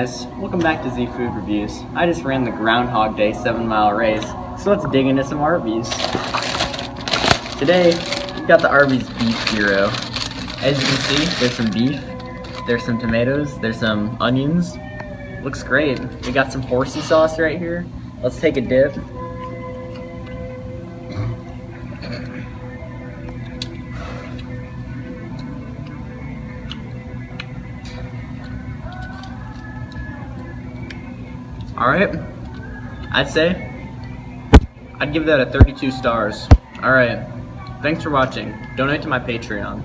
guys, welcome back to Z Food Reviews. I just ran the Groundhog Day 7-mile race, so let's dig into some Arby's. Today, we've got the Arby's beef gyro. As you can see, there's some beef, there's some tomatoes, there's some onions. Looks great. We got some horsey sauce right here. Let's take a dip. Alright, I'd give that a 32 stars. Alright, thanks for watching. Donate to my Patreon.